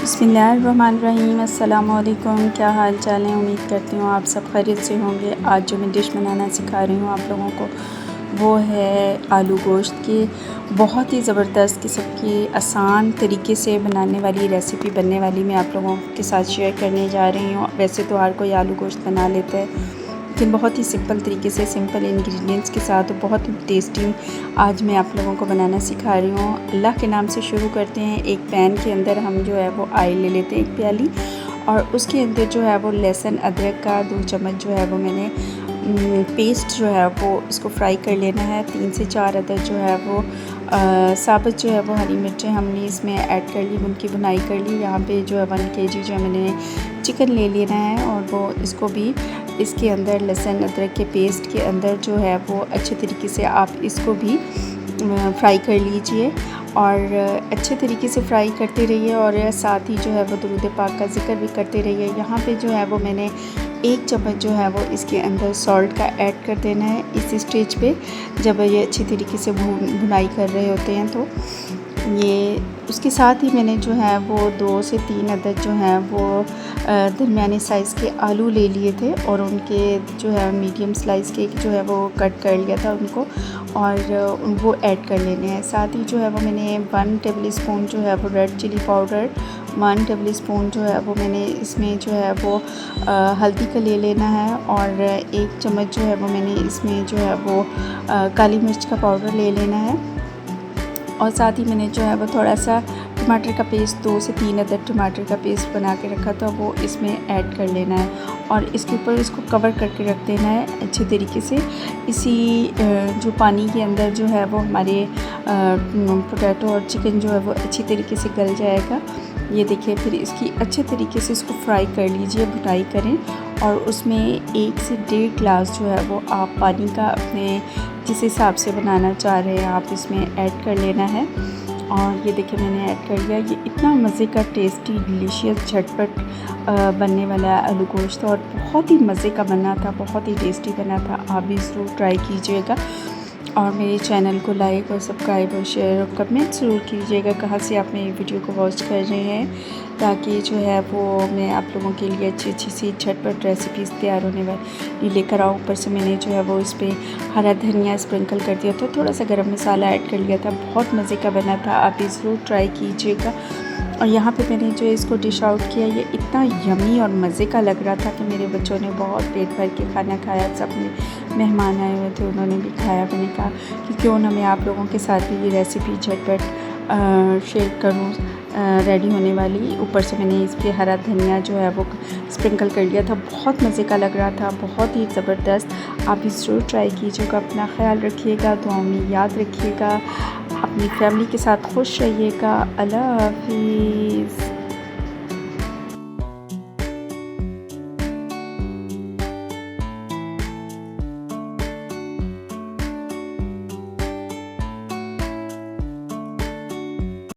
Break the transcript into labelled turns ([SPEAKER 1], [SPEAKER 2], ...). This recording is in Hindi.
[SPEAKER 1] बिस्मिल्लाहिर्रहमानिर्रहीम। अस्सलाम वालेकुम। क्या हाल चाल है? उम्मीद करती हूँ आप सब खैरियत से होंगे। आज जो मैं डिश बनाना सिखा रही हूँ आप लोगों को वो है आलू गोश्त की बहुत ही ज़बरदस्त किस्म की आसान तरीके से बनाने वाली रेसिपी बनने वाली मैं आप लोगों के साथ शेयर करने जा रही हूँ। वैसे तो हर कोई आलू गोश्त बना लेता है लेकिन बहुत ही सिंपल तरीके से सिंपल इंग्रेडिएंट्स के साथ बहुत ही टेस्टी आज मैं आप लोगों को बनाना सिखा रही हूँ। अल्लाह के नाम से शुरू करते हैं। एक पैन के अंदर हम जो है वो ऑयल ले लेते हैं 1 प्याली, और उसके अंदर जो है वो लहसुन अदरक का 2 चम्मच जो है वो मैंने पेस्ट जो है वो इसको फ्राई कर लेना है। 3 से 4 अदद जो है वो साबुत जो है वो हरी मिर्चें हमने इसमें ऐड कर ली, उनकी बुनाई कर ली। यहाँ पे जो है 1 kg जो मैंने चिकन ले लेना है और वो इसको भी इसके अंदर लहसुन अदरक के पेस्ट के अंदर जो है वो अच्छे तरीके से आप इसको भी फ्राई कर लीजिए और अच्छे तरीके से फ्राई करते रहिए और साथ ही जो है वो दुरूद पाक का ज़िक्र भी करते रहिए। यहाँ पे जो है वो मैंने 1 चम्मच जो है वो इसके अंदर सॉल्ट का ऐड कर देना है इस स्टेज पे, जब ये अच्छी तरीके से भुनाई कर रहे होते हैं। तो ये उसके साथ ही मैंने जो है वो 2 से 3 अदद जो हैं वो दरमियाने साइज़ के आलू ले लिए थे और उनके जो है मीडियम स्लाइस के जो है वो कट कर लिया था उनको, और वो ऐड कर लेने हैं। साथ ही जो है वो मैंने 1 टेबल स्पून जो है वो red chilli powder, 1 table spoon जो है वो मैंने इसमें जो है वो हल्दी का ले लेना है, और 1 चम्मच जो है वो मैंने इसमें जो है वो काली मिर्च का पाउडर ले लेना है। और साथ ही मैंने जो है वो थोड़ा सा टमाटर का पेस्ट 2 से 3 अदद टमाटर का पेस्ट बना के रखा था वो इसमें ऐड कर लेना है और इसके ऊपर इसको कवर करके रख देना है अच्छे तरीके से। इसी जो पानी के अंदर जो है वो हमारे पोटैटो और चिकन जो है वो अच्छी तरीके से गल जाएगा। ये देखिए, फिर इसकी अच्छे तरीके से इसको फ्राई कर लीजिए, भुनाई करें, और उसमें 1 से 1.5 गिलास जो है वो आप पानी का अपने जिस हिसाब से बनाना चाह रहे हैं आप इसमें ऐड कर लेना है। और ये देखिए मैंने ऐड कर लिया। ये इतना मज़े का टेस्टी डिलीशियस झटपट बनने वाला है आलू गोश्त और बहुत ही मज़े का बना था, बहुत ही टेस्टी बना था। आप भी ज़रूर ट्राई कीजिएगा और मेरे चैनल को लाइक और सब्सक्राइब और शेयर और कमेंट ज़रूर कीजिएगा कहाँ से आप मेरी वीडियो को वॉच कर रहे हैं, ताकि जो है वो मैं आप लोगों के लिए अच्छी सी झटपट रेसिपीज़ तैयार होने वाली लेकर आऊँ। ऊपर से मैंने जो है वो इस पर हरा धनिया स्प्रिंकल कर दिया था, थोड़ा सा गरम मसाला ऐड कर लिया था। बहुत मज़े का बना था, आप भी ज़रूर ट्राई कीजिएगा। और यहाँ पे मैंने जो इसको डिश आउट किया, ये इतना यमी और मज़े का लग रहा था कि मेरे बच्चों ने बहुत पेट भर के खाना खाया। सब मेहमान आए हुए थे, उन्होंने भी खाया। मैंने कहा कि क्यों ना मैं आप लोगों के साथ भी ये रेसिपी झटपट शेयर करूँ रेडी होने वाली। ऊपर से मैंने इस पर हरा धनिया जो है वो स्प्रिंकल कर लिया था। बहुत मज़े का लग रहा था, बहुत ही ज़बरदस्त। आप भी ज़रूर ट्राई कीजिएगा। अपना ख्याल रखिएगा, दुआओं में याद रखिएगा, अपनी फैमिली के साथ खुश रहिएगा। अल्लाह हाफ़िज़।